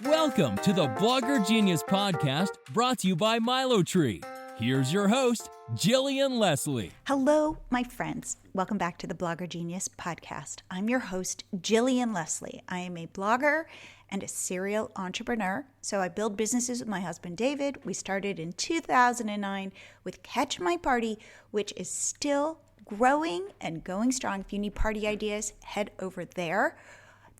Welcome to the Blogger Genius Podcast, brought to you by MiloTree. Here's your host, Jillian Leslie. Hello, my friends. Welcome back to the Blogger Genius Podcast. I'm your host, Jillian Leslie. I am a blogger and a serial entrepreneur. So I build businesses with my husband, David. We started in 2009 with Catch My Party, which is still growing and going strong. If you need party ideas, head over there.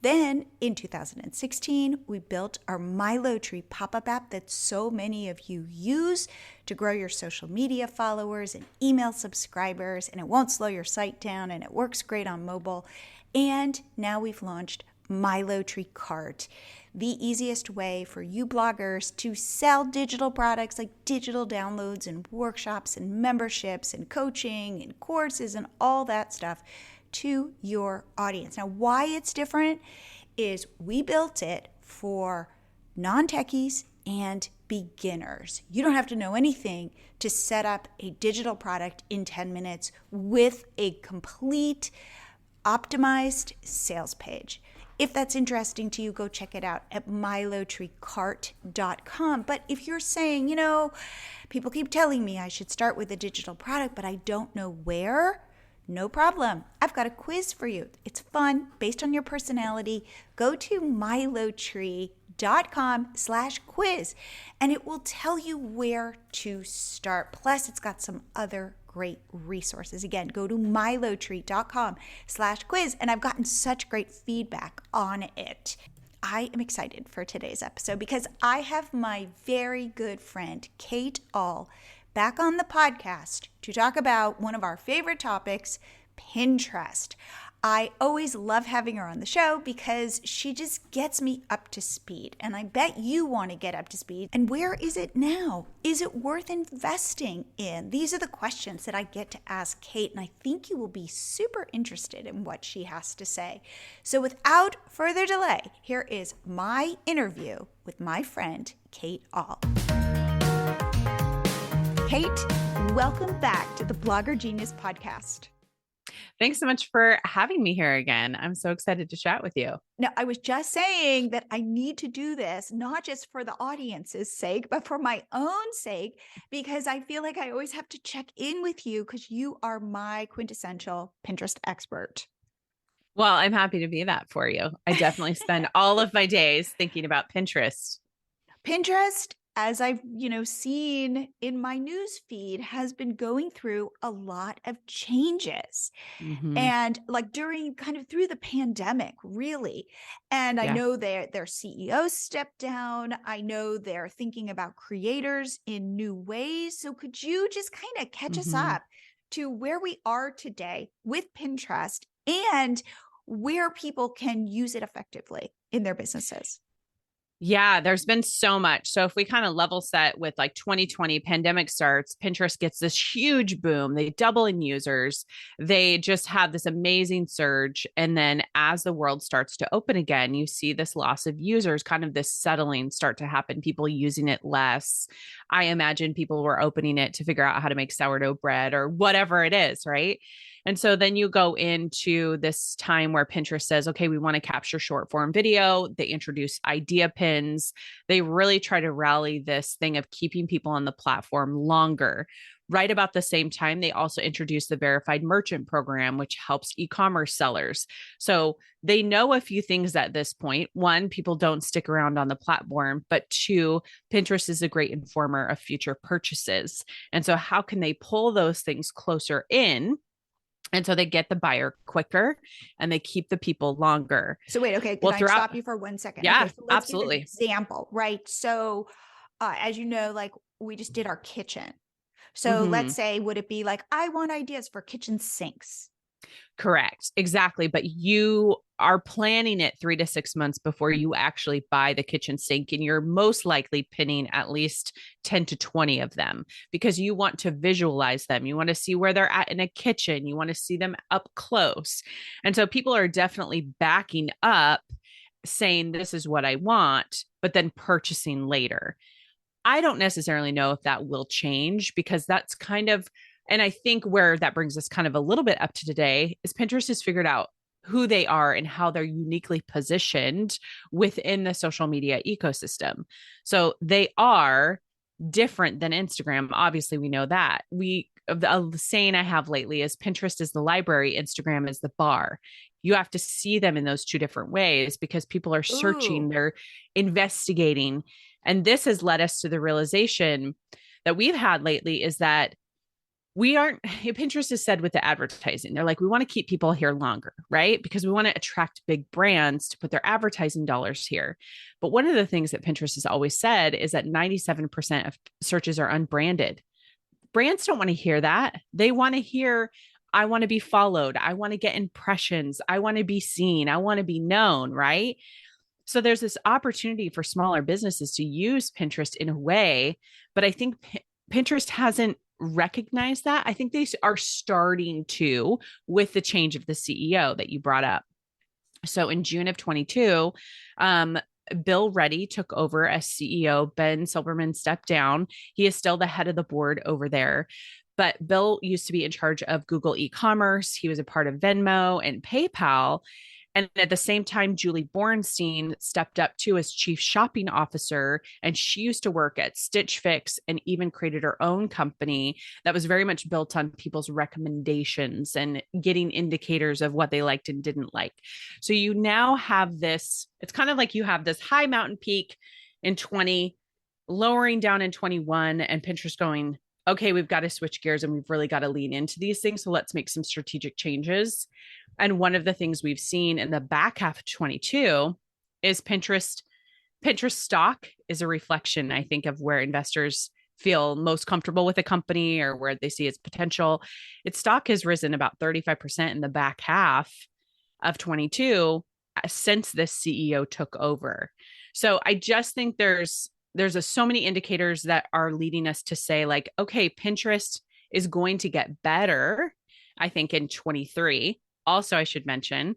Then in 2016, we built our MiloTree pop-up app that so many of you use to grow your social media followers and email subscribers, and it won't slow your site down, and it works great on mobile. And now we've launched MiloTree Cart, the easiest way for you bloggers to sell digital products like digital downloads and workshops and memberships and coaching and courses and all that stuff to your audience. Now, why it's different is we built it for non-techies and beginners. You don't have to know anything to set up a digital product in 10 minutes with a complete optimized sales page. If that's interesting to you, go check it out at milotreecart.com. But if you're saying, people keep telling me I should start with a digital product, but I don't know where, no problem. I've got a quiz for you. It's fun, based on your personality. Go to milotree.com/quiz, and it will tell you where to start. Plus, it's got some other great resources. Again, go to milotree.com/quiz, and I've gotten such great feedback on it. I am excited for today's episode because I have my very good friend, Kate Ahl, back on the podcast to talk about one of our favorite topics, Pinterest. I always love having her on the show because she just gets me up to speed. And I bet you want to get up to speed. And where is it now? Is it worth investing in? These are the questions that I get to ask Kate, and I think you will be super interested in what she has to say. So without further delay, here is my interview with my friend, Kate Ahl. Kate, welcome back to the Blogger Genius Podcast. Thanks so much for having me here again. I'm so excited to chat with you. Now, I was just saying that I need to do this, not just for the audience's sake, but for my own sake, because I feel like I always have to check in with you because you are my quintessential Pinterest expert. Well, I'm happy to be that for you. I definitely spend all of my days thinking about Pinterest. Pinterest, as I've, seen in my news feed, has been going through a lot of changes. Mm-hmm. And through the pandemic, really. And I know their CEO stepped down. I know they're thinking about creators in new ways. So could you just kind of catch us up to where we are today with Pinterest and where people can use it effectively in their businesses? Yeah, there's been so much. So if we kind of level set with 2020 pandemic starts, Pinterest gets this huge boom. They double in users. They just have this amazing surge. And then as the world starts to open again, you see this loss of users, kind of this settling start to happen, people using it less. I imagine people were opening it to figure out how to make sourdough bread or whatever it is, right? And so then you go into this time where Pinterest says, okay, we want to capture short form video. They introduce idea pins. They really try to rally this thing of keeping people on the platform longer. Right about the same time, they also introduced the verified merchant program, which helps e-commerce sellers. So they know a few things at this point. One, people don't stick around on the platform, but two, Pinterest is a great informer of future purchases. And so how can they pull those things closer in? And so they get the buyer quicker and they keep the people longer. So wait, okay. Can I stop you for 1 second? Yeah, okay, so let's absolutely. Give an example, right? So as you know, we just did our kitchen. So let's say, would it be I want ideas for kitchen sinks? Correct. Exactly. But you are planning it 3 to 6 months before you actually buy the kitchen sink. And you're most likely pinning at least 10 to 20 of them because you want to visualize them. You want to see where they're at in a kitchen. You want to see them up close. And so people are definitely backing up saying, this is what I want, but then purchasing later. I don't necessarily know if that will change because that's kind of, and I think where that brings us kind of a little bit up to today is Pinterest has figured out who they are and how they're uniquely positioned within the social media ecosystem. So they are different than Instagram. Obviously, we know that. The saying I have lately is Pinterest is the library, Instagram is the bar. You have to see them in those two different ways because people are searching, Ooh. they're investigating. And this has led us to the realization that we've had lately is that Pinterest has said with the advertising, they're like, we want to keep people here longer, right? Because we want to attract big brands to put their advertising dollars here. But one of the things that Pinterest has always said is that 97% of searches are unbranded. Brands don't want to hear that. They want to hear, I want to be followed. I want to get impressions. I want to be seen. I want to be known, right? So there's this opportunity for smaller businesses to use Pinterest in a way, but I think Pinterest hasn't recognized that. I think they are starting to with the change of the CEO that you brought up. So in June of 22, Bill Reddy took over as CEO. Ben Silbermann stepped down. He is still the head of the board over there. But Bill used to be in charge of Google e-commerce. He was a part of Venmo and PayPal. And at the same time, Julie Bornstein stepped up too as chief shopping officer. And she used to work at Stitch Fix and even created her own company that was very much built on people's recommendations and getting indicators of what they liked and didn't like. So you now have this, it's kind of like you have this high mountain peak in 20, lowering down in 21, and Pinterest going, okay, we've got to switch gears and we've really got to lean into these things. So let's make some strategic changes. And one of the things we've seen in the back half of 22 is Pinterest stock is a reflection, I think, of where investors feel most comfortable with a company or where they see its potential. Its stock has risen about 35% in the back half of 22 since this CEO took over. So I just think there's so many indicators that are leading us to say like, okay, Pinterest is going to get better, I think, in 23. Also, I should mention,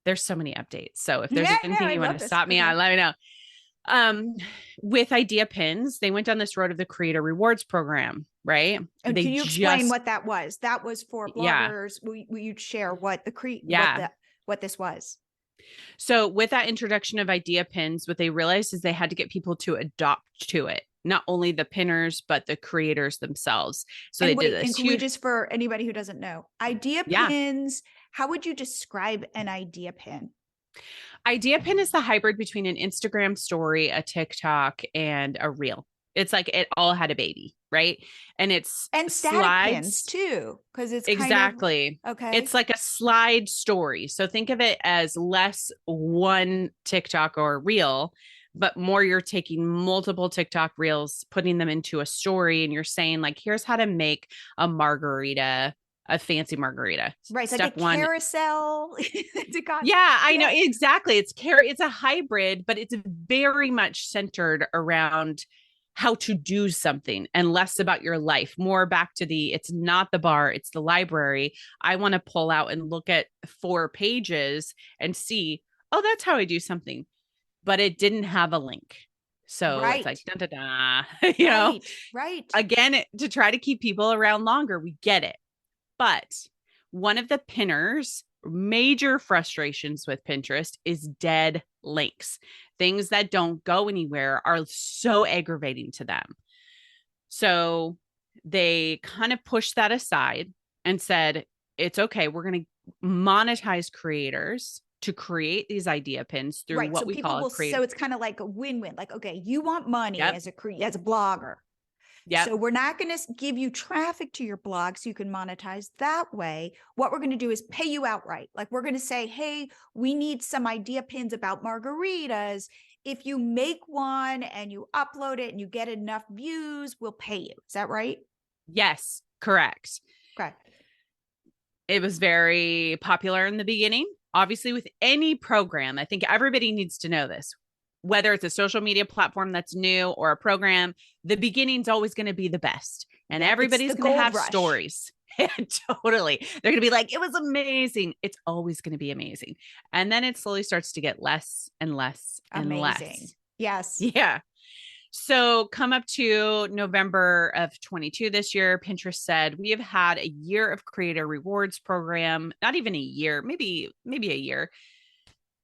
there's so many updates. So if there's anything you want to stop me on, let me know. With Idea Pins, they went down this road of the Creator Rewards Program, right? And can you explain what that was? That was for bloggers. Yeah. Will you share what what this was? So with that introduction of Idea Pins, what they realized is they had to get people to adopt to it. Not only the pinners, but the creators themselves. So they did this. And just for anybody who doesn't know, Idea Pins, how would you describe an Idea Pin? Idea Pin is the hybrid between an Instagram story, a TikTok, and a reel. It's like it all had a baby, right? And it's static pins too, because it's exactly okay. It's like a slide story. So think of it as less one TikTok or reel, but more you're taking multiple TikTok reels, putting them into a story, and you're saying like, here's how to make a margarita, a fancy margarita. Right. It's like a carousel. I know. Exactly. It's a hybrid, but it's very much centered around how to do something and less about your life, more back to it's not the bar, it's the library. I want to pull out and look at 4 pages and see, oh, that's how I do something. But it didn't have a link. So It's like, dun, dun, dun, you know, again, to try to keep people around longer, we get it. But one of the pinners, major frustrations with Pinterest is dead links. Things that don't go anywhere are so aggravating to them. So they kind of pushed that aside and said, it's okay. We're going to monetize creators to create these idea pins through what we call a creator. So it's kind of like a win-win. Like, okay, you want money as a blogger. Yeah. So we're not going to give you traffic to your blog so you can monetize that way. What we're going to do is pay you outright. Like we're going to say, hey, we need some idea pins about margaritas. If you make one and you upload it and you get enough views, we'll pay you. Is that right? Yes, correct. Okay. It was very popular in the beginning. Obviously, with any program, I think everybody needs to know this. Whether it's a social media platform that's new or a program, the beginning's always going to be the best. And everybody's going to have stories. Totally. They're going to be like, it was amazing. It's always going to be amazing. And then it slowly starts to get less and less and less. Yes. Yeah. So come up to November of 22 this year, Pinterest said, we have had a year of creator rewards program, not even a year, maybe a year.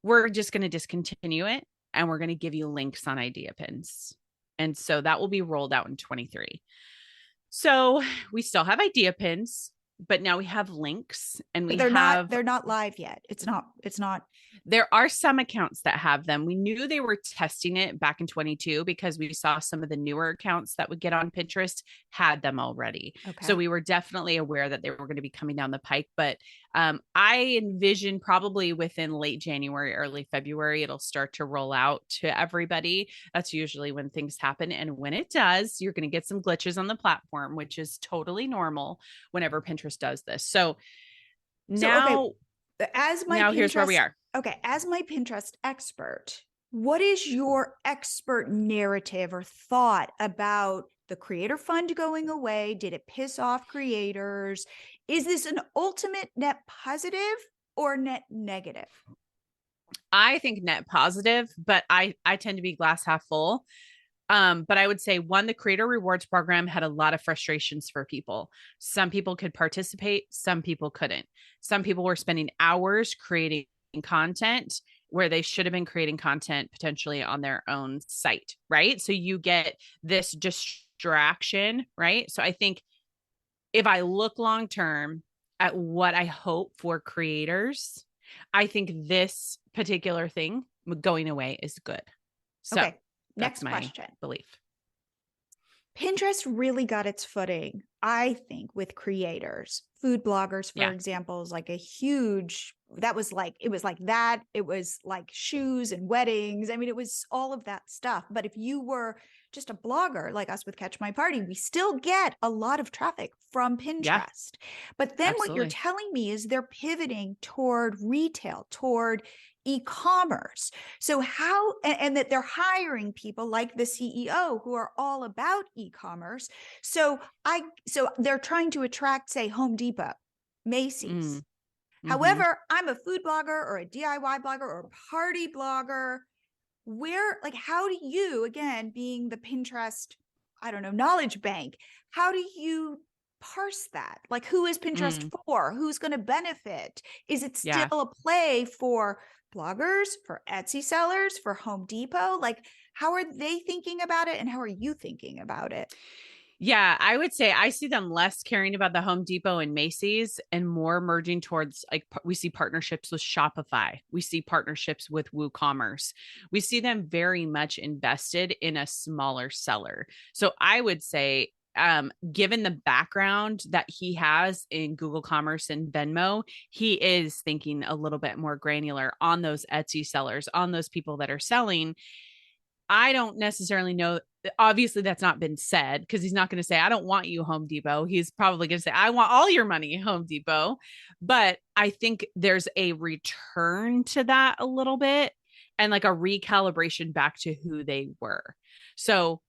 We're just going to discontinue it and we're going to give you links on idea pins. And so that will be rolled out in 23. So we still have idea pins, but now we have links and But they're not live yet. It's not. There are some accounts that have them. We knew they were testing it back in 22 because we saw some of the newer accounts that would get on Pinterest had them already. Okay. So we were definitely aware that they were going to be coming down the pike. But I envision probably within late January, early February, it'll start to roll out to everybody. That's usually when things happen. And when it does, you're going to get some glitches on the platform, which is totally normal whenever Pinterest does this. So now, here's where we are. Okay, as my Pinterest expert, what is your expert narrative or thought about the creator fund going away? Did it piss off creators? Is this an ultimate net positive or net negative? I think net positive, but I tend to be glass half full. But I would say the creator rewards program had a lot of frustrations for people. Some people could participate, some people couldn't. Some people were spending hours creating content where they should have been creating content potentially on their own site, right? So you get this distraction, right? So I think if I look long term at what I hope for creators, I think this particular thing going away is good. So okay, next question. Belief. Pinterest really got its footing, I think, with creators. Food bloggers, for example, is like a huge, it was like shoes and weddings. I mean, it was all of that stuff. But if you were just a blogger like us with Catch My Party, we still get a lot of traffic from Pinterest. Yeah, but then what you're telling me is they're pivoting toward retail, toward e-commerce. So how, and that they're hiring people like the CEO who are all about e-commerce. So they're trying to attract, say, Home Depot, Macy's. However, I'm a food blogger or a DIY blogger or a party blogger. How do you, again, being the Pinterest, knowledge bank, how do you parse that? Like, who is Pinterest for? Who's going to benefit? Is it still a play for bloggers, for Etsy sellers, for Home Depot? Like, how are they thinking about it and how are you thinking about it? Yeah, I would say I see them less caring about the Home Depot and Macy's and more merging towards, like, we see partnerships with Shopify. We see partnerships with WooCommerce. We see them very much invested in a smaller seller. So I would say, given the background that he has in Google Commerce and Venmo, he is thinking a little bit more granular on those Etsy sellers, on those people that are selling. I don't necessarily know. Obviously, that's not been said because he's not going to say, I don't want you, Home Depot. He's probably going to say, I want all your money, Home Depot. But I think there's a return to that a little bit and like a recalibration back to who they were. So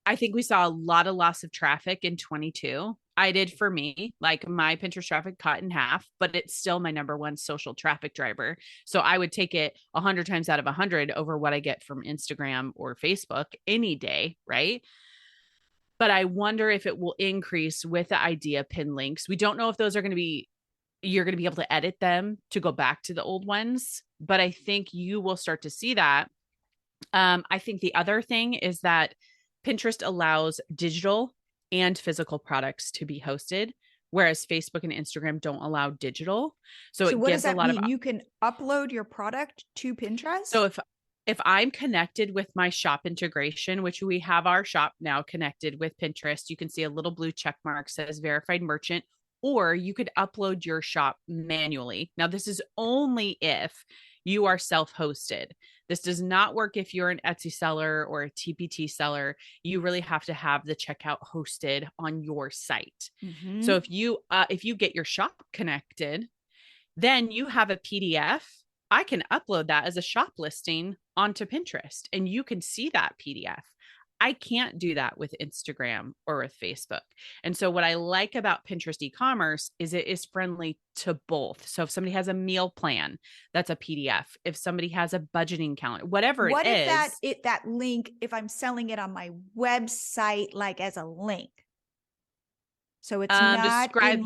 I think we saw a lot of loss of traffic in 22. I did for me, like my Pinterest traffic cut in half, but it's still my number one social traffic driver. So I would take it 100 times out of 100 over what I get from Instagram or Facebook any day, right? But I wonder if it will increase with the idea pin links. We don't know if those are going to be, you're going to be able to edit them to go back to the old ones, but I think you will start to see that. I think the other thing is that Pinterest allows digital and physical products to be hosted, whereas Facebook and Instagram don't allow digital. So it what gives does that a lot mean? of. You can upload your product to Pinterest. So if I'm connected with my shop integration, which we have our shop now connected with Pinterest, you can see a little blue check mark says verified merchant, or you could upload your shop manually. Now, this is only if you are self-hosted. This does not work if you're an Etsy seller or a TPT seller. You really have to have the checkout hosted on your site. So if you get your shop connected, then you have a PDF. I can upload that as a shop listing onto Pinterest and you can see that PDF. I can't do that with Instagram or with Facebook. And so what I like about Pinterest e-commerce is it is friendly to both. So if somebody has a meal plan, that's a PDF. If somebody has a budgeting calendar, whatever What it if is. that link, if I'm selling it on my website, like as a link? So it's not Describe.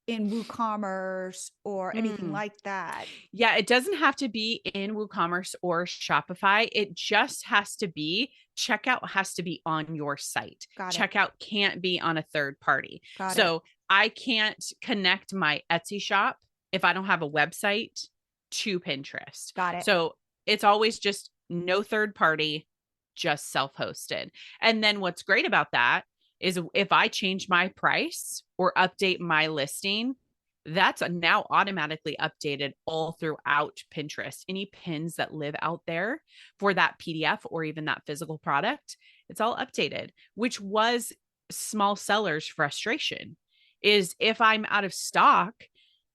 in WooCommerce or anything like that. Yeah, it doesn't have to be in WooCommerce or Shopify. It just has to be, checkout has to be on your site. Got it. Checkout can't be on a third party. Got it. So I can't connect my Etsy shop if I don't have a website to Pinterest. Got it. So it's always just no third party, just self-hosted. And then what's great about that is if I change my price or update my listing, that's now automatically updated all throughout Pinterest. Any pins that live out there for that PDF or even that physical product, it's all updated, which was small sellers' frustration. Is if I'm out of stock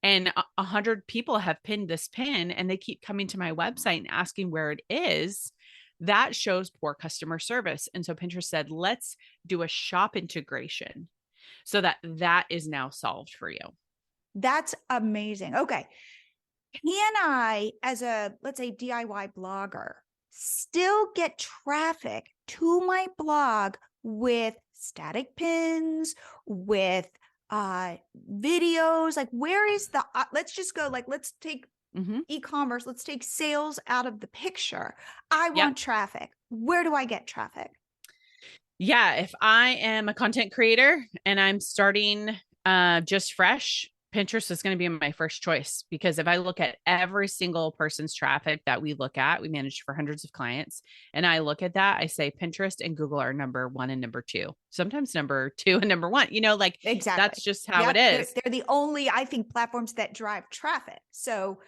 and 100 people have pinned this pin and they keep coming to my website and asking where it is, that shows poor customer service. And so Pinterest said, let's do a shop integration so that is now solved for you. That's amazing. Okay. Can I, as a, let's say, DIY blogger, still get traffic to my blog with static pins, with videos? Like, where is the, let's just go, like, let's take e-commerce, let's take sales out of the picture. I want traffic. Where do I get traffic? Yeah. If I am a content creator and I'm starting just fresh, Pinterest is going to be my first choice, because if I look at every single person's traffic that we look at, we manage for hundreds of clients. And I look at that, I say Pinterest and Google are number 1 and number 2, sometimes number 2 and number 1, like exactly. That's just how it is. They're the only, I think, platforms that drive traffic. So,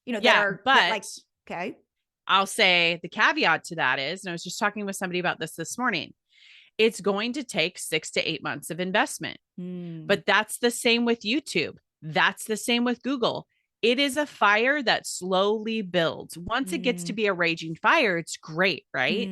okay. I'll say the caveat to that is, and I was just talking with somebody about this morning, it's going to take 6 to 8 months of investment, but that's the same with YouTube. That's the same with Google. It is a fire that slowly builds. Once it gets to be a raging fire, it's great, right?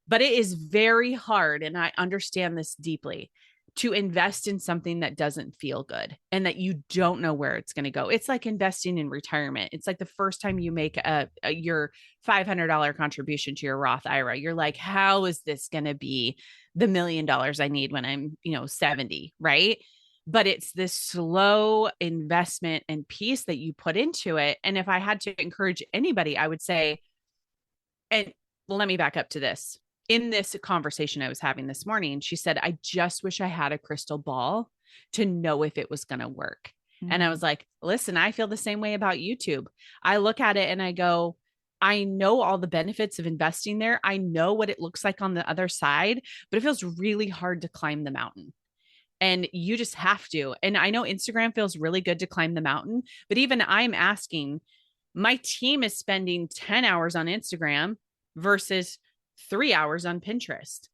But it is very hard, and I understand this deeply, to invest in something that doesn't feel good and that you don't know where it's going to go. It's like investing in retirement. It's like the first time you make your $500 contribution to your Roth IRA. You're like, how is this going to be the $1 million I need when I'm, 70, right? But it's this slow investment and piece that you put into it. And if I had to encourage anybody, I would say, and let me back up to this. In this conversation I was having this morning, she said, I just wish I had a crystal ball to know if it was going to work. And I was like, listen, I feel the same way about YouTube. I look at it and I go, I know all the benefits of investing there. I know what it looks like on the other side, but it feels really hard to climb the mountain. And you just have to. And I know Instagram feels really good to climb the mountain, but even I'm asking, my team is spending 10 hours on Instagram versus 3 hours on Pinterest.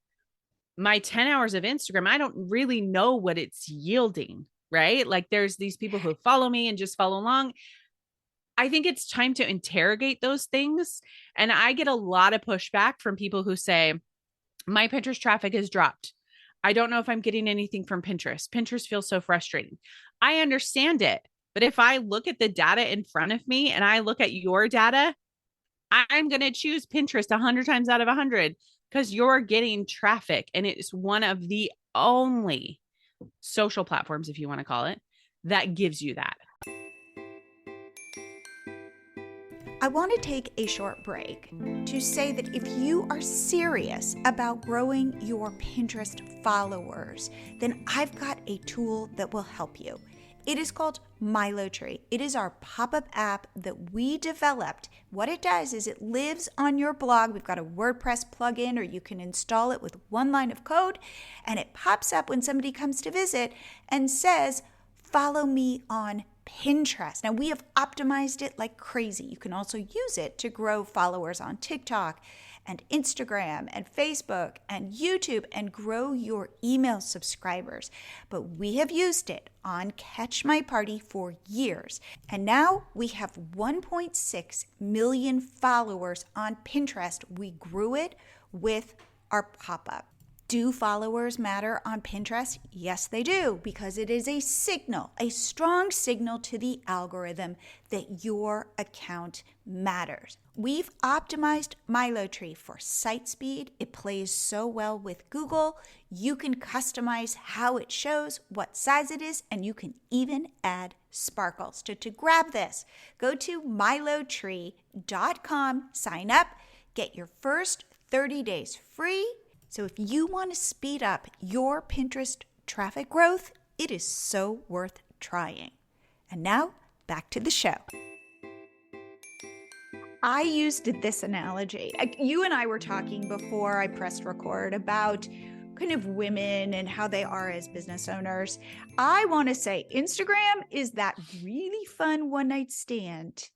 My 10 hours of Instagram, I don't really know what it's yielding, right? Like there's these people who follow me and just follow along. I think it's time to interrogate those things. And I get a lot of pushback from people who say, my Pinterest traffic has dropped. I don't know if I'm getting anything from Pinterest. Pinterest feels so frustrating. I understand it. But if I look at the data in front of me and I look at your data, I'm going to choose Pinterest 100 times out of 100 because you're getting traffic. And it's one of the only social platforms, if you want to call it, that gives you that. I want to take a short break to say that if you are serious about growing your Pinterest followers, then I've got a tool that will help you. It is called MiloTree. It is our pop-up app that we developed. What it does is it lives on your blog. We've got a WordPress plugin, or you can install it with one line of code, and it pops up when somebody comes to visit and says, follow me on Pinterest. Now, we have optimized it like crazy. You can also use it to grow followers on TikTok and Instagram and Facebook and YouTube and grow your email subscribers. But we have used it on Catch My Party for years. And now we have 1.6 million followers on Pinterest. We grew it with our pop-up. Do followers matter on Pinterest? Yes, they do, because it is a signal, a strong signal to the algorithm that your account matters. We've optimized MiloTree for site speed. It plays so well with Google. You can customize how it shows, what size it is, and you can even add sparkles. To grab this, go to MiloTree.com, sign up, get your first 30 days free. So if you want to speed up your Pinterest traffic growth, it is so worth trying. And now, back to the show. I used this analogy. You and I were talking before I pressed record about kind of women and how they are as business owners. I want to say Instagram is that really fun one-night stand.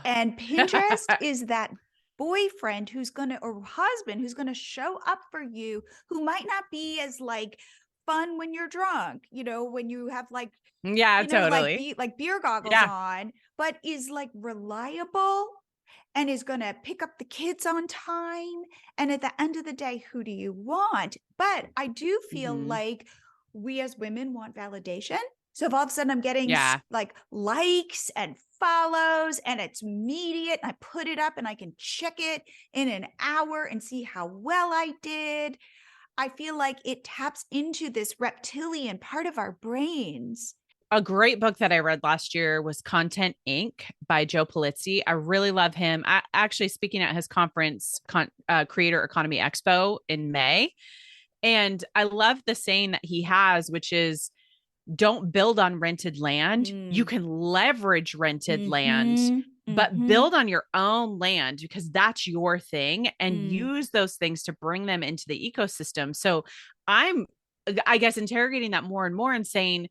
And Pinterest is that boyfriend or husband who's going to show up for you, who might not be as like fun when you're drunk, when you have like, totally. like beer goggles on, but is like reliable and is going to pick up the kids on time. And at the end of the day, who do you want? But I do feel like we as women want validation. So if all of a sudden I'm getting like likes and follows and it's immediate, and I put it up and I can check it in an hour and see how well I did, I feel like it taps into this reptilian part of our brains. A great book that I read last year was Content Inc. by Joe Pulizzi. I really love him. Actually speaking at his conference, Creator Economy Expo in May. And I love the saying that he has, which is, don't build on rented land. You can leverage rented land, but build on your own land because that's your thing, and use those things to bring them into the ecosystem. So I'm, I guess, interrogating that more and more and saying,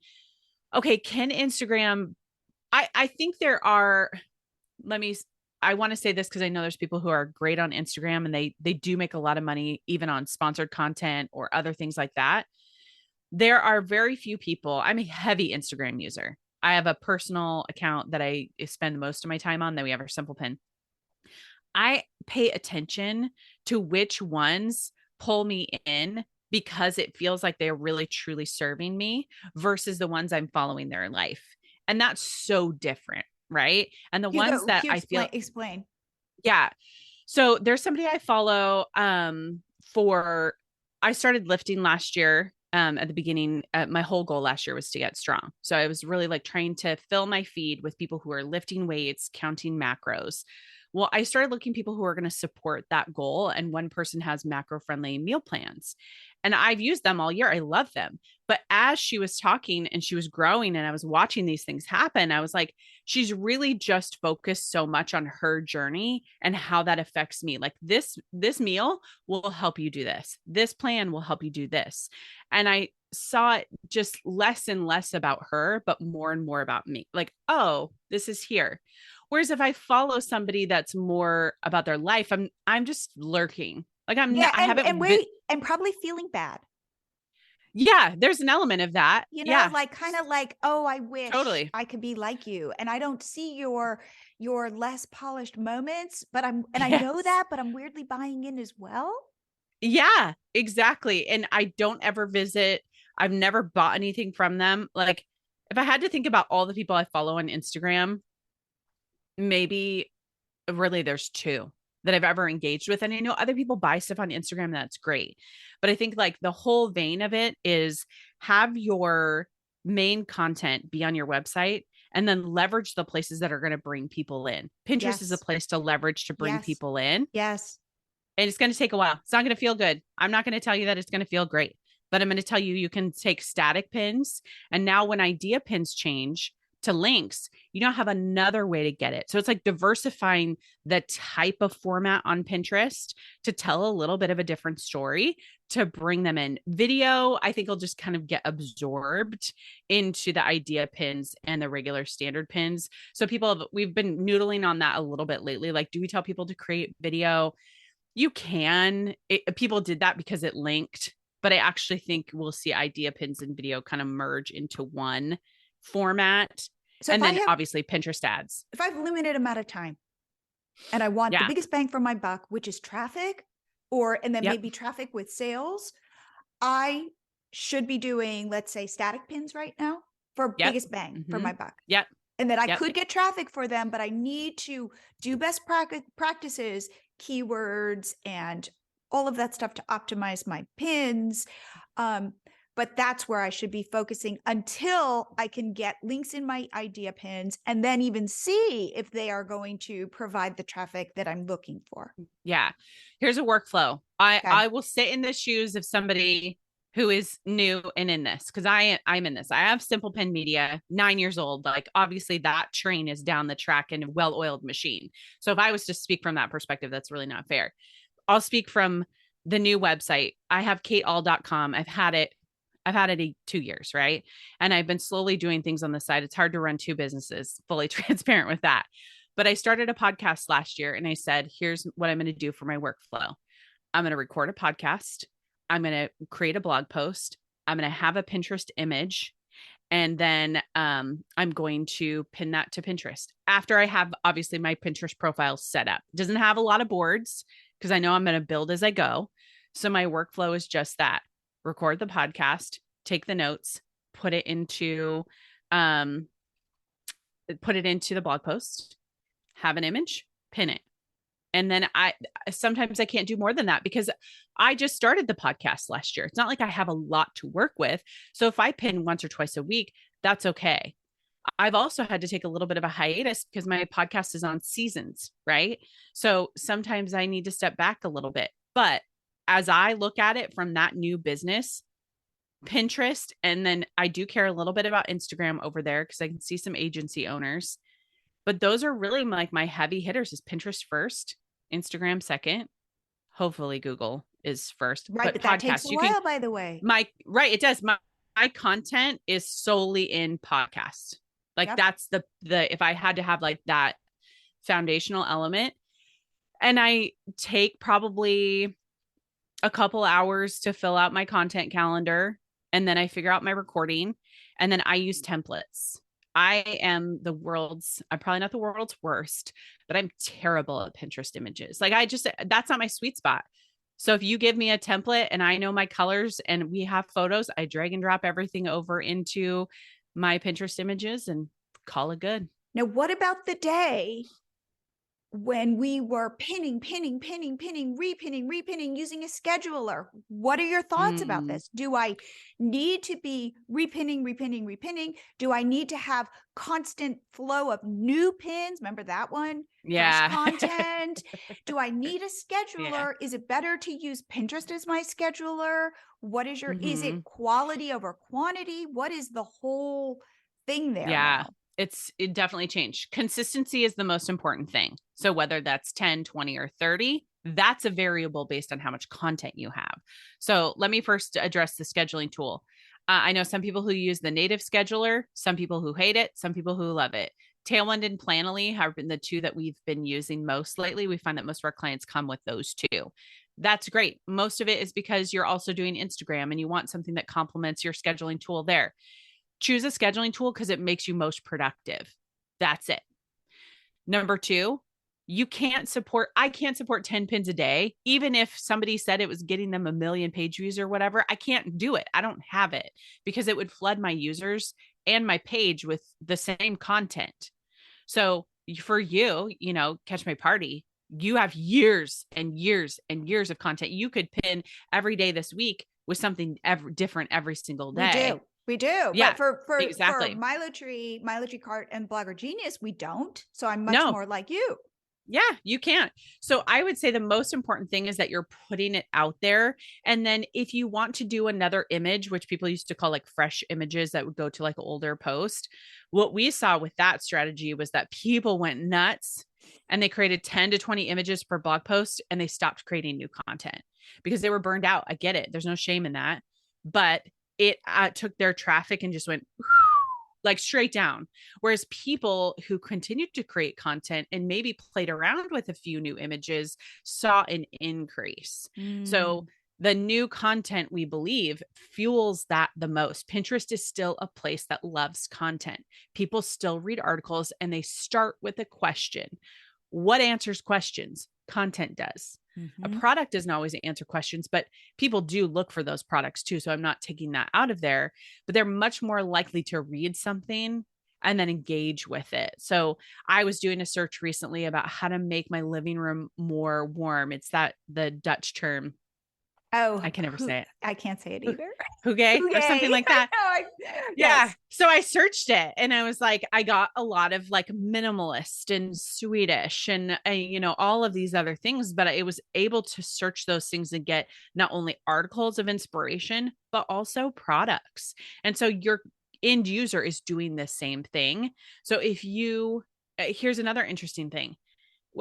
okay, can Instagram, I think there are, I want to say this because I know there's people who are great on Instagram and they do make a lot of money, even on sponsored content or other things like that. There are very few people. I'm a heavy Instagram user. I have a personal account that I spend most of my time on. Then we have our Simple Pin. I pay attention to which ones pull me in because it feels like they're really truly serving me versus the ones I'm following their life. And that's so different, right? And the ones that I feel explain. Yeah. So there's somebody I follow I started lifting last year. At the beginning, my whole goal last year was to get strong. So I was really like trying to fill my feed with people who are lifting weights, counting macros. Well, I started looking people who are going to support that goal. And one person has macro friendly meal plans. And I've used them all year. I love them. But as she was talking and she was growing and I was watching these things happen, I was like, she's really just focused so much on her journey and how that affects me. Like this meal will help you do this. This plan will help you do this. And I saw it just less and less about her, but more and more about me. Like, oh, this is here. Whereas if I follow somebody that's more about their life, I'm just lurking. Like I haven't and probably feeling bad. Yeah, there's an element of that. Like kind of like, oh, I wish Totally. I could be like you. And I don't see your less polished moments, but I know that, but I'm weirdly buying in as well. Yeah, exactly. And I don't ever visit. I've never bought anything from them. Like if I had to think about all the people I follow on Instagram, maybe really there's two that I've ever engaged with. And I know other people buy stuff on Instagram. That's great. But I think like the whole vein of it is have your main content be on your website and then leverage the places that are going to bring people in. Pinterest is a place to leverage to bring people in. Yes. And it's going to take a while. It's not going to feel good. I'm not going to tell you that it's going to feel great, but I'm going to tell you, you can take static pins. And now when idea pins change to links, you now have another way to get it. So it's like diversifying the type of format on Pinterest to tell a little bit of a different story to bring them in. Video, I think will just kind of get absorbed into the idea pins and the regular standard pins. So we've been noodling on that a little bit lately. Like, do we tell people to create video? You can. People did that because it linked, but I actually think we'll see idea pins and video kind of merge into one format. So and then obviously Pinterest ads. If I have limited amount of time and I want the biggest bang for my buck, which is traffic, and then Yep. maybe traffic with sales, I should be doing, let's say, static pins right now for Yep. biggest bang for my buck. Yep. And then I Yep. could get traffic for them, but I need to do best practices, keywords, and all of that stuff to optimize my pins. But that's where I should be focusing until I can get links in my idea pins and then even see if they are going to provide the traffic that I'm looking for. Yeah. Here's a workflow. Okay. I will sit in the shoes of somebody who is new and in this, because I'm in this. I have Simple Pen Media, 9 years old. Like, obviously that train is down the track and a well-oiled machine. So if I was to speak from that perspective, that's really not fair. I'll speak from the new website. I have kateall.com. I've had it 2 years, right? And I've been slowly doing things on the side. It's hard to run two businesses, fully transparent with that. But I started a podcast last year and I said, here's what I'm going to do for my workflow. I'm going to record a podcast. I'm going to create a blog post. I'm going to have a Pinterest image. And then I'm going to pin that to Pinterest after I have obviously my Pinterest profile set up. It doesn't have a lot of boards because I know I'm going to build as I go. So my workflow is just that: record the podcast, take the notes, put it into the blog post, have an image, pin it. And then sometimes I can't do more than that because I just started the podcast last year. It's not like I have a lot to work with. So if I pin once or twice a week, that's okay. I've also had to take a little bit of a hiatus because my podcast is on seasons, right? So sometimes I need to step back a little bit. But as I look at it from that new business, Pinterest, and then I do care a little bit about Instagram over there because I can see some agency owners. But those are really like my heavy hitters: is Pinterest first, Instagram second, hopefully Google is first. Right, but that takes a while, by the way. It does. My content is solely in podcasts. Like, yep. That's the if I had to have like that foundational element, and I take probably a couple hours to fill out my content calendar, and then I figure out my recording, and then I use templates. I'm probably not the world's worst, but I'm terrible at Pinterest images. Like, that's not my sweet spot. So if you give me a template and I know my colors and we have photos, I drag and drop everything over into my Pinterest images and call it good. Now, what about the day when we were pinning, repinning using a scheduler? What are your thoughts about this? Do I need to be repinning? Do I need to have constant flow of new pins? Remember that one? Yeah. Fresh content. Do I need a scheduler? Yeah. Is it better to use Pinterest as my scheduler? What is is it quality over quantity? What is the whole thing there? Yeah. Now? It definitely changed. Consistency is the most important thing. So whether that's 10, 20, or 30, that's a variable based on how much content you have. So let me first address the scheduling tool. I know some people who use the native scheduler, some people who hate it, some people who love it. Tailwind and Planoly have been the two that we've been using most lately. We find that most of our clients come with those two. That's great. Most of it is because you're also doing Instagram and you want something that complements your scheduling tool there. Choose a scheduling tool because it makes you most productive. That's it. Number 2, I can't support 10 pins a day. Even if somebody said it was getting them 1 million page views or whatever, I can't do it. I don't have it because it would flood my users and my page with the same content. So for you, catch my party, you have years and years and years of content. You could pin every day this week with something different every single day. We do. Yeah, but for exactly. For MiloTree Cart, and Blogger Genius, we don't. So I'm much more like you. Yeah, you can't. So I would say the most important thing is that you're putting it out there. And then if you want to do another image, which people used to call like fresh images that would go to like an older post, what we saw with that strategy was that people went nuts and they created 10 to 20 images per blog post and they stopped creating new content because they were burned out. I get it. There's no shame in that. But it took their traffic and just went like straight down. Whereas people who continued to create content and maybe played around with a few new images saw an increase. So the new content, we believe, fuels that the most. Pinterest is still a place that loves content. People still read articles and they start with a question. What answers questions? Content does. A Mhm. product doesn't always answer questions, but people do look for those products too. So I'm not taking that out of there, but they're much more likely to read something and then engage with it. So I was doing a search recently about how to make my living room more warm. It's the Dutch term. Oh, I can never say it. I can't say it either. Hygge or something Hooray. like that. Yeah. Yes. So I searched it and I was like, I got a lot of like minimalist and Swedish and, all of these other things, but I was able to search those things and get not only articles of inspiration, but also products. And so your end user is doing the same thing. So here's another interesting thing.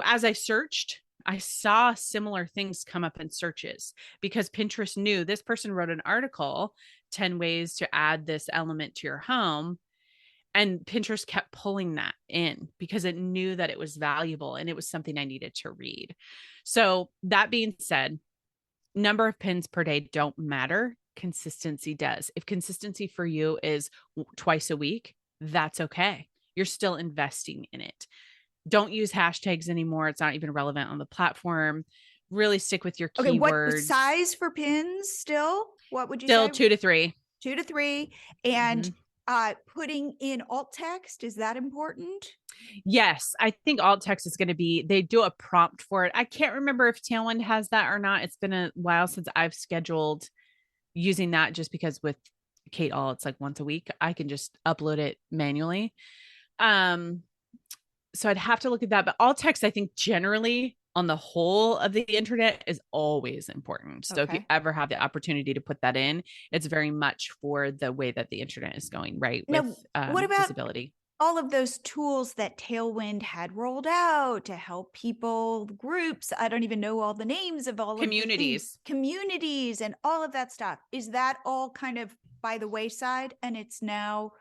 As I searched, I saw similar things come up in searches because Pinterest knew this person wrote an article, 10 ways to add this element to your home. And Pinterest kept pulling that in because it knew that it was valuable and it was something I needed to read. So that being said, number of pins per day don't matter. Consistency does. If consistency for you is twice a week, that's okay. You're still investing in it. Don't use hashtags anymore. It's not even relevant on the platform. Really stick with your Okay, what keywords. size for pins still? What would you Still say? 2 to 3. 2 to 3. And putting in alt text, is that important? Yes, I think alt text is going to be, they do a prompt for it. I can't remember if Tailwind has that or not. It's been a while since I've scheduled using that just because with Kate All, it's like once a week. I can just upload it manually. So I'd have to look at that. But alt text, I think generally on the whole of the internet is always important. So if you ever have the opportunity to put that in, it's very much for the way that the internet is going, right? Now, With what about disability. all of those tools that Tailwind had rolled out to help people, groups? I don't even know all the names of all Communities. of the communities and all of that stuff. Is that all kind of by the wayside and it's now?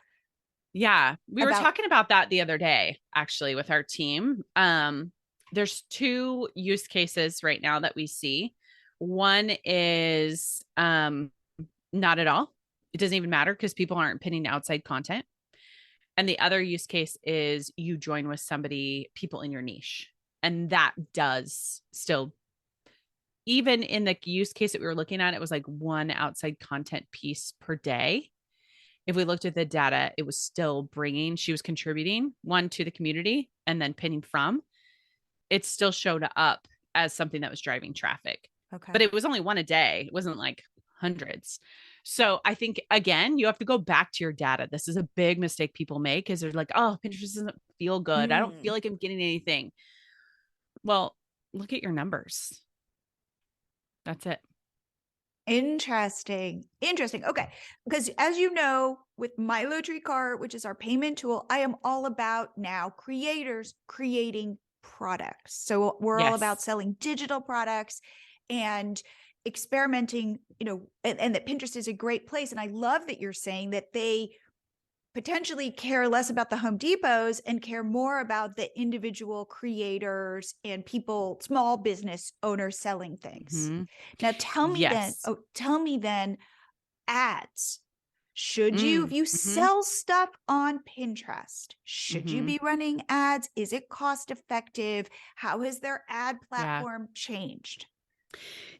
Yeah, we were talking about that the other day, actually, with our team. There's 2 use cases right now that we see. One is not at all. It doesn't even matter because people aren't pinning outside content. And the other use case is you join with people in your niche. And that does still, even in the use case that we were looking at, it was like 1 outside content piece per day. If we looked at the data, it was still she was contributing 1 to the community and then pinning from. It still showed up as something that was driving traffic. Okay. But it was only 1 a day. It wasn't like hundreds. So I think, again, you have to go back to your data. This is a big mistake people make is they're like, oh, Pinterest doesn't feel good. I don't feel like I'm getting anything. Well, look at your numbers. That's it. Interesting. Okay. Because as you know, with MiloTree Cart, which is our payment tool, I am all about now creators creating products. So we're all about selling digital products and experimenting, and that Pinterest is a great place. And I love that you're saying that they potentially care less about the Home Depots and care more about the individual creators and people, small business owners selling things. Mm-hmm. Now tell me then, ads. Should you, if you sell stuff on Pinterest, should you be running ads? Is it cost effective? How has their ad platform changed?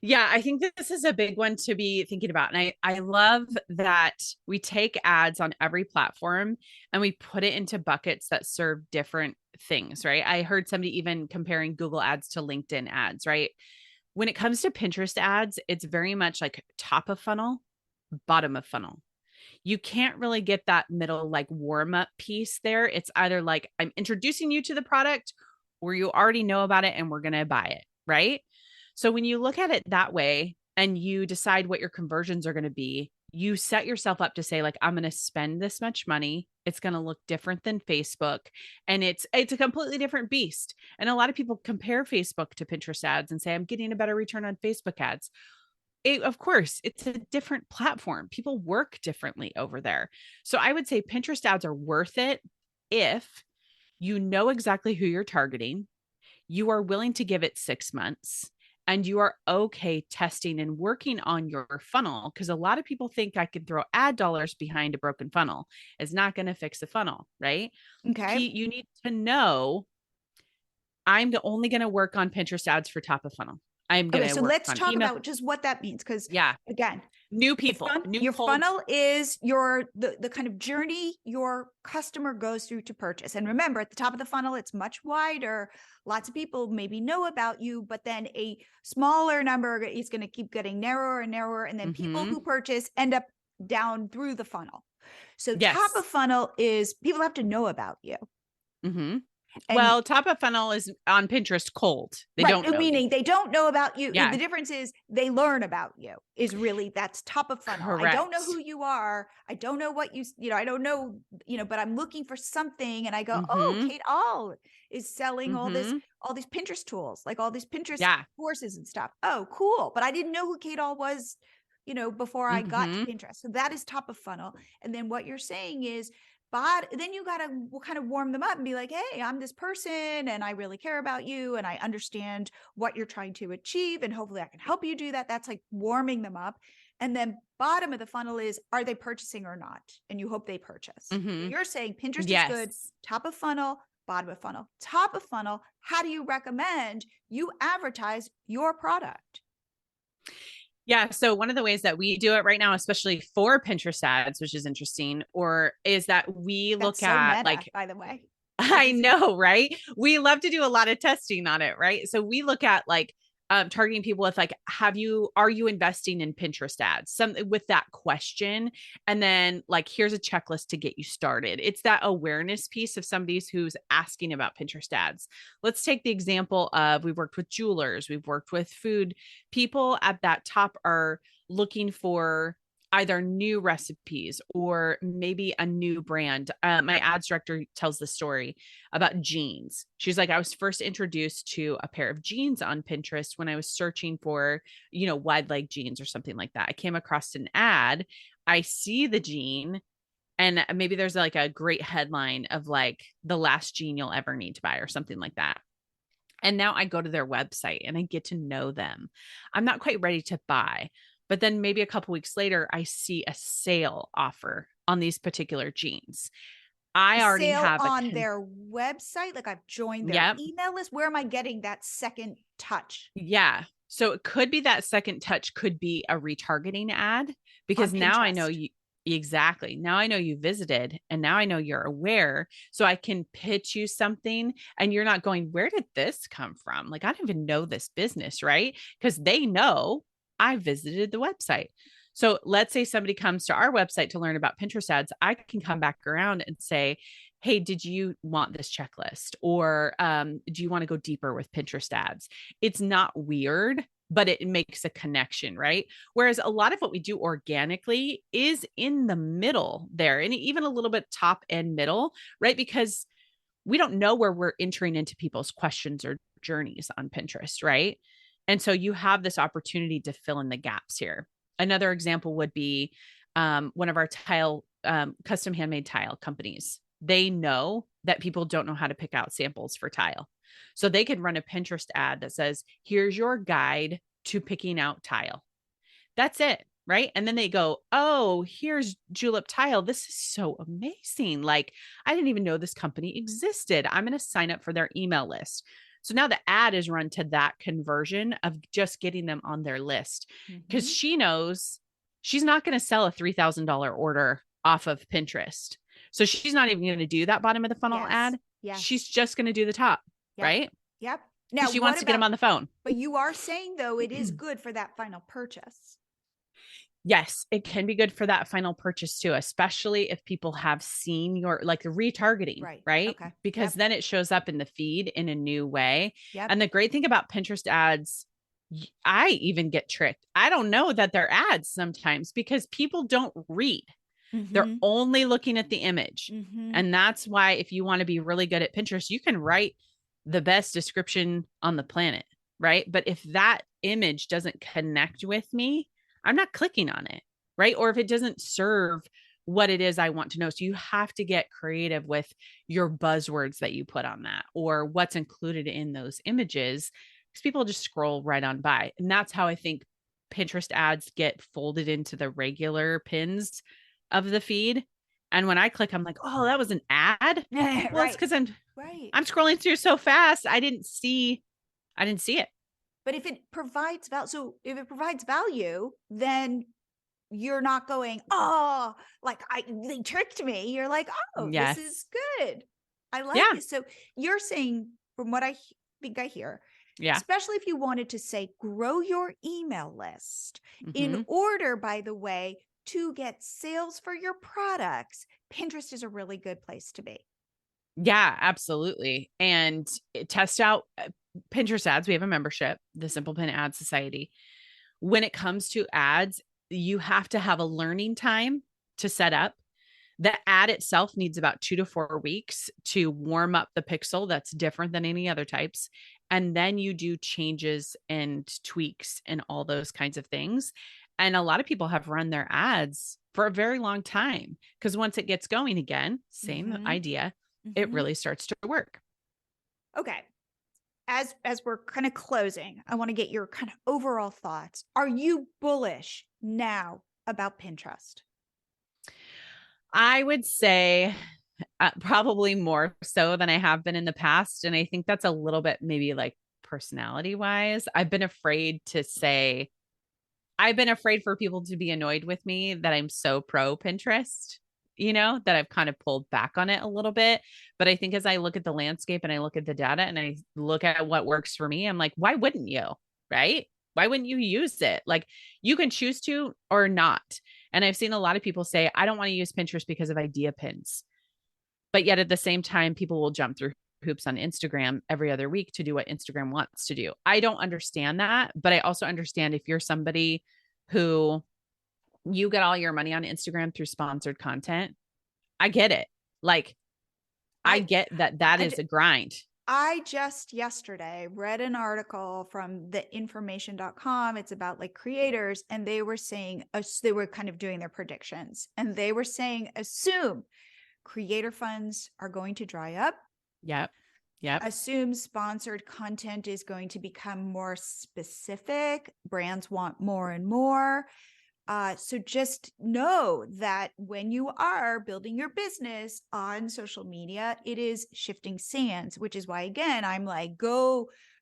Yeah, I think this is a big one to be thinking about. And I love that we take ads on every platform and we put it into buckets that serve different things, right? I heard somebody even comparing Google ads to LinkedIn ads, right? When it comes to Pinterest ads, it's very much like top of funnel, bottom of funnel. You can't really get that middle like warm up piece there. It's either like I'm introducing you to the product or you already know about it and we're going to buy it, right? So when you look at it that way and you decide what your conversions are going to be, you set yourself up to say like, I'm going to spend this much money. It's going to look different than Facebook. And it's a completely different beast. And a lot of people compare Facebook to Pinterest ads and say, I'm getting a better return on Facebook ads. Of course, it's a different platform. People work differently over there. So I would say Pinterest ads are worth it if you know exactly who you're targeting, you are willing to give it 6 months, and you are okay testing and working on your funnel. Because a lot of people think I can throw ad dollars behind a broken funnel. It's not going to fix the funnel, right? Okay. You need to know I'm only going to work on Pinterest ads for top of funnel. I'm going Okay, to so work let's on talk email. about just what that means. Because Yeah. again, New people, your funnel is the kind of journey your customer goes through to purchase. And remember, at the top of the funnel, it's much wider. Lots of people maybe know about you, but then a smaller number is going to keep getting narrower and narrower. And then people who purchase end up down through the funnel. So top of funnel is people have to know about you. Mm-hmm. And well, top of funnel is on Pinterest cold. They don't know meaning you. they don't know about you. Yeah. The difference is they learn about you is really that's top of funnel. Correct. I don't know who you are. I don't know what I don't know, but I'm looking for something. And I go, oh, Kate All is selling all these Pinterest tools, like all these Pinterest courses and stuff. Oh, cool. But I didn't know who Kate All was, before I got to Pinterest. So that is top of funnel. And then what you're saying is, but then you got to kind of warm them up and be like, hey, I'm this person and I really care about you and I understand what you're trying to achieve and hopefully I can help you do that. That's like warming them up. And then bottom of the funnel is, are they purchasing or not? And you hope they purchase. You're saying Pinterest is good, top of funnel, bottom of funnel. Top of funnel, how do you recommend you advertise your product? Yeah. So one of the ways that we do it right now, especially for Pinterest ads, which is interesting, is that we look at meta, by the way. I know, right? We love to do a lot of testing on it, right? So we look at targeting people with are you investing in Pinterest ads? Something with that question. And then here's a checklist to get you started. It's that awareness piece of somebody who's asking about Pinterest ads. Let's take the example of we've worked with jewelers, we've worked with food. People at that top are looking for either new recipes or maybe a new brand. My ads director tells the story about jeans. She's like, I was first introduced to a pair of jeans on Pinterest when I was searching for, wide leg jeans or something like that. I came across an ad. I see the jean and maybe there's a great headline of the last jean you'll ever need to buy or something like that. And now I go to their website and I get to know them. I'm not quite ready to buy. But then maybe a couple weeks later, I see a sale offer on these particular jeans. I already have on their website. I've joined their email list. Where am I getting that second touch? Yeah. So it could be that second touch could be a retargeting ad because now I know you exactly. Now I know you visited and now I know you're aware. So I can pitch you something and you're not going, where did this come from? I don't even know this business, right? Because they know I visited the website. So let's say somebody comes to our website to learn about Pinterest ads. I can come back around and say, hey, did you want this checklist? Or do you want to go deeper with Pinterest ads? It's not weird, but it makes a connection, right? Whereas a lot of what we do organically is in the middle there and even a little bit top and middle, right? Because we don't know where we're entering into people's questions or journeys on Pinterest, right? And so you have this opportunity to fill in the gaps here. Another example would be one of our custom handmade tile companies. They know that people don't know how to pick out samples for tile. So they could run a Pinterest ad that says, here's your guide to picking out tile. That's it, right? And then they go, oh, here's Julep Tile. This is so amazing. I didn't even know this company existed. I'm going to sign up for their email list. So now the ad is run to that conversion of just getting them on their list because she knows she's not going to sell a $3,000 order off of Pinterest. So she's not even going to do that bottom of the funnel ad. Yeah. She's just going to do the top, right? Yep. Now she wants to get them on the phone. But you are saying though, it is good for that final purchase. Yes, it can be good for that final purchase too, especially if people have seen your the retargeting, right? Okay. Because then it shows up in the feed in a new way. Yep. And the great thing about Pinterest ads, I even get tricked. I don't know that they're ads sometimes because people don't read. They're only looking at the image. And that's why if you want to be really good at Pinterest, you can write the best description on the planet, right? But if that image doesn't connect with me, I'm not clicking on it, right? Or if it doesn't serve what it is I want to know. So you have to get creative with your buzzwords that you put on that or what's included in those images because people just scroll right on by. And that's how I think Pinterest ads get folded into the regular pins of the feed. And when I click, I'm like, oh, that was an ad. Well, it's because I'm scrolling through so fast. I didn't see it. But if it provides value, so if it provides value, then you're not going, oh, like they tricked me. You're like, oh, this is Yes. good. I like Yeah. it. So you're saying, from what I think I hear, Yeah. especially if you wanted to say, grow your email list in Mhm. order, by the way, to get sales for your products, Pinterest is a really good place to be. Yeah, absolutely. And test out Pinterest ads. We have a membership, the Simple Pin Ad Society. When it comes to ads, you have to have a learning time to set up. The ad itself needs about 2 to 4 weeks to warm up the pixel. That's different than any other types. And then you do changes and tweaks and all those kinds of things. And a lot of people have run their ads for a very long time because once it gets going again, same idea, it really starts to work. Okay. As we're kind of closing, I want to get your kind of overall thoughts. Are you bullish now about Pinterest? I would say probably more so than I have been in the past. And I think that's a little bit maybe like personality wise. I've been afraid for people to be annoyed with me that I'm so pro Pinterest, that I've kind of pulled back on it a little bit. But I think as I look at the landscape and I look at the data and I look at what works for me, I'm like, why wouldn't you? Right? Why wouldn't you use it? Like you can choose to or not. And I've seen a lot of people say, I don't want to use Pinterest because of idea pins. But yet at the same time, people will jump through hoops on Instagram every other week to do what Instagram wants to do. I don't understand that, but I also understand if you're somebody who you get all your money on Instagram through sponsored content, I get it. Like I get that is a grind. I just yesterday read an article from the information.com. It's about like creators, and they were saying, they were kind of doing their predictions, and they were saying, assume creator funds are going to dry up. Yep. Assume sponsored content is going to become more specific. Brands want more and more. So just know that when you are building your business on social media, it is shifting sands, which is why, again, I'm like,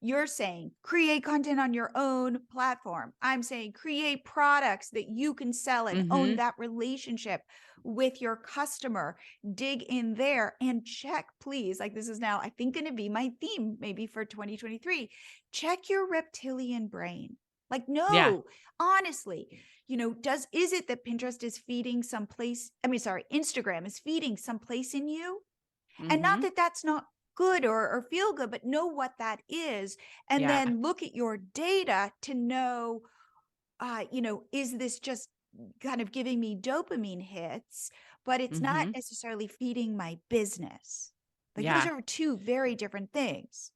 you're saying create content on your own platform. I'm saying create products that you can sell and own that relationship with your customer. Dig in there and check, please. Like this is now, I think, going to be my theme maybe for 2023. Check your reptilian brain. Like, no, honestly, is it that Pinterest is feeding Instagram is feeding someplace in you? And not that that's not good or feel good, but know what that is. And then look at your data to know, is this just kind of giving me dopamine hits, but it's not necessarily feeding my business. Like those are two very different things.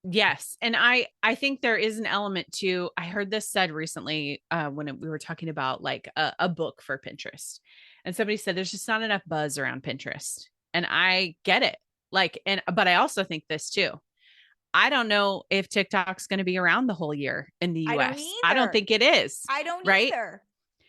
Yes. And I think there is an element to, I heard this said recently when we were talking about like a book for Pinterest, and somebody said there's just not enough buzz around Pinterest. And I get it. But I also think this too. I don't know if TikTok's going to be around the whole year in the US. I don't think it is. I don't right? either.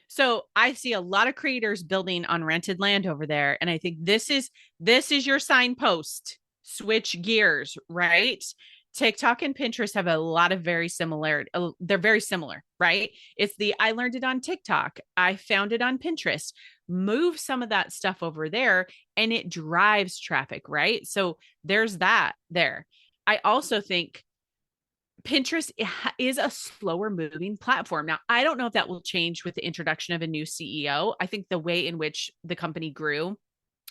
So I see a lot of creators building on rented land over there. And I think this is your signpost. Switch gears, right? TikTok and Pinterest have a lot of very similar. They're very similar, right? It's I learned it on TikTok. I found it on Pinterest. Move some of that stuff over there and it drives traffic, right? So there's that there. I also think Pinterest is a slower moving platform. Now, I don't know if that will change with the introduction of a new CEO. I think the way in which the company grew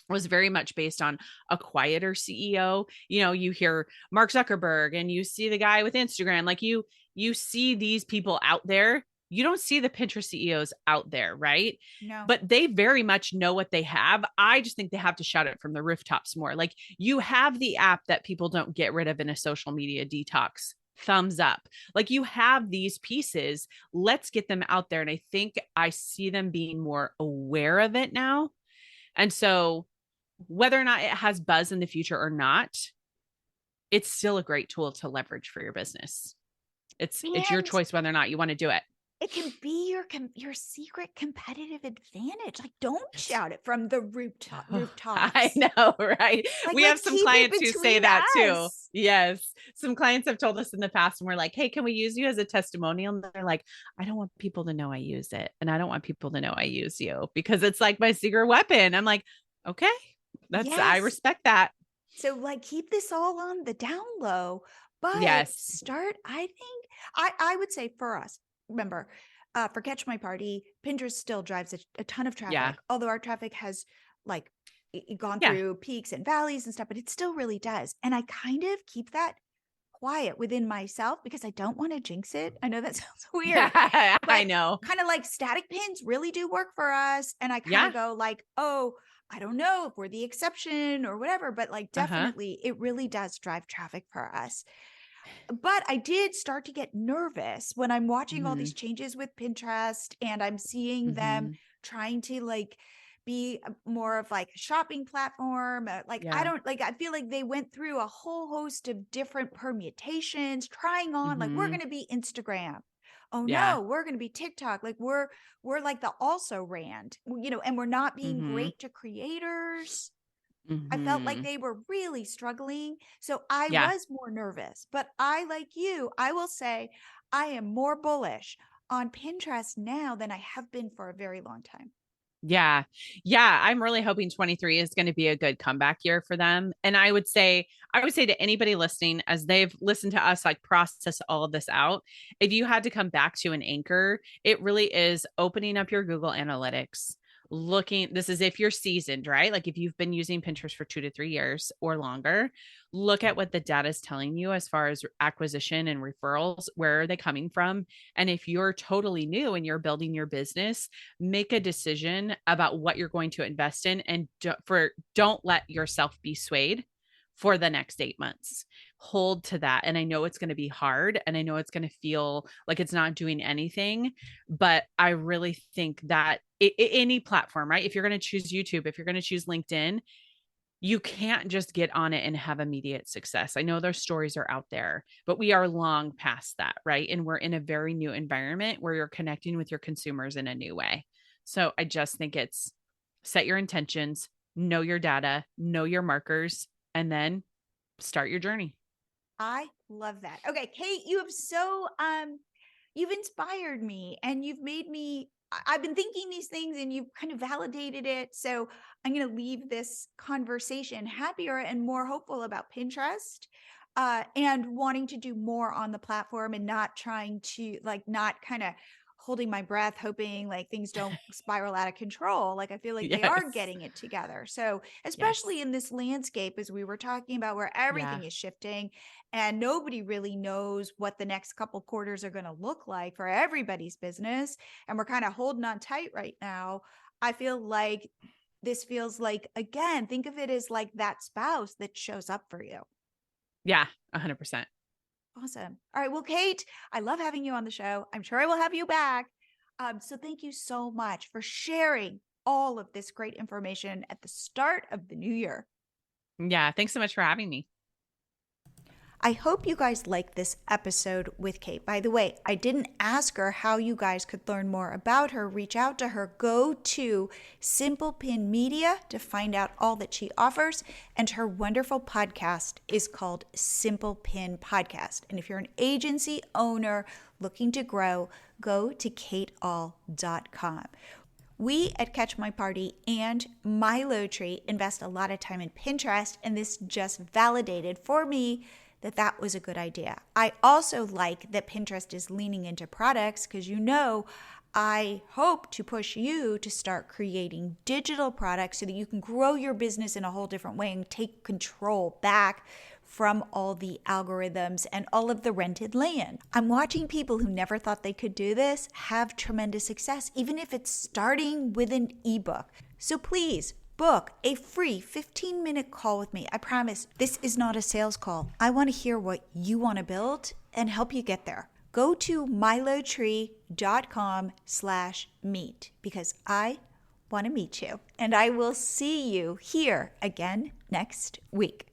was very much based on a quieter CEO. You hear Mark Zuckerberg and you see the guy with Instagram, like you see these people out there. You don't see the Pinterest CEOs out there, right? No. But they very much know what they have. I just think they have to shout it from the rooftops more. Like you have the app that people don't get rid of in a social media detox. Thumbs up. Like you have these pieces. Let's get them out there. And I think I see them being more aware of it now. And so whether or not it has buzz in the future or not, it's still a great tool to leverage for your business. It's your choice whether or not you want to do it. it can be your secret competitive advantage. Like, don't shout it from the rooftops. I know, right? Like, We have let's some keep it clients who say between that too. us. Yes. Some clients have told us in the past, and we're like, hey, can we use you as a testimonial? And they're like, I don't want people to know I use it. And I don't want people to know I use you because it's like my secret weapon. I'm like, okay, I Yes. respect that. So like keep this all on the down low, but Yes. start, I think I would say for us, remember, for Catch My Party, Pinterest still drives a ton of traffic, Yeah. although our traffic has like gone Yeah. through peaks and valleys and stuff, but it still really does. And I kind of keep that quiet within myself because I don't want to jinx it. I know that sounds weird, I but know. kind of like static pins really do work for us. And I kind Yeah. of go like, oh, I don't know if we're the exception or whatever, but like definitely it really does drive traffic for us. But I did start to get nervous when I'm watching all these changes with Pinterest and I'm seeing them trying to like be more of like a shopping platform. Like I Yeah. don't like, I feel like they went through a whole host of different permutations, trying on like we're going to be Instagram. Oh Yeah. no, we're going to be TikTok. Like we're like the also rand, you know, and we're not being great to creators. I felt like they were really struggling. So I Yeah. was more nervous, but I, like you, I will say I am more bullish on Pinterest now than I have been for a very long time. Yeah. Yeah. I'm really hoping 23 is going to be a good comeback year for them. And I would say to anybody listening, as they've listened to us like process all of this out, if you had to come back to an anchor, it really is opening up your Google Analytics, this is if you're seasoned, right? Like if you've been using Pinterest for 2 to 3 years or longer, look at what the data is telling you as far as acquisition and referrals. Where are they coming from? And if you're totally new and you're building your business, make a decision about what you're going to invest in, and don't let yourself be swayed for the next 8 months. Hold to that. And I know it's going to be hard and I know it's going to feel like it's not doing anything, but I really think that any platform, right? If you're going to choose YouTube, if you're going to choose LinkedIn, you can't just get on it and have immediate success. I know those stories are out there, but we are long past that, right? And we're in a very new environment where you're connecting with your consumers in a new way. So I just think it's set your intentions, know your data, know your markers, and then start your journey. I love that. Okay, Kate, you have you've inspired me and you've made me, I've been thinking these things and you've kind of validated it. So I'm going to leave this conversation happier and more hopeful about Pinterest, and wanting to do more on the platform and not trying to like, not kind of holding my breath, hoping like things don't spiral out of control. Like I feel like they are Yes. getting it together. So especially Yes. in this landscape, as we were talking about, where everything is shifting and nobody really knows what the next couple quarters are going to look like for everybody's business. And we're kind of holding on tight right now. I feel like this feels like, again, think of it as like that spouse that shows up for you. Yeah, 100%. Awesome. All right. Well, Kate, I love having you on the show. I'm sure I will have you back. So thank you so much for sharing all of this great information at the start of the new year. Yeah. Thanks so much for having me. I hope you guys liked this episode with Kate. By the way, I didn't ask her how you guys could learn more about her. Reach out to her. Go to Simple Pin Media to find out all that she offers. And her wonderful podcast is called Simple Pin Podcast. And if you're an agency owner looking to grow, go to kateall.com. We at Catch My Party and MiloTree invest a lot of time in Pinterest, and this just validated for me that was a good idea. I also like that Pinterest is leaning into products because, you know, I hope to push you to start creating digital products so that you can grow your business in a whole different way and take control back from all the algorithms and all of the rented land. I'm watching people who never thought they could do this have tremendous success, even if it's starting with an ebook. So please, book a free 15-minute call with me. I promise this is not a sales call. I want to hear what you want to build and help you get there. Go to milotree.com/meet because I want to meet you. And I will see you here again next week.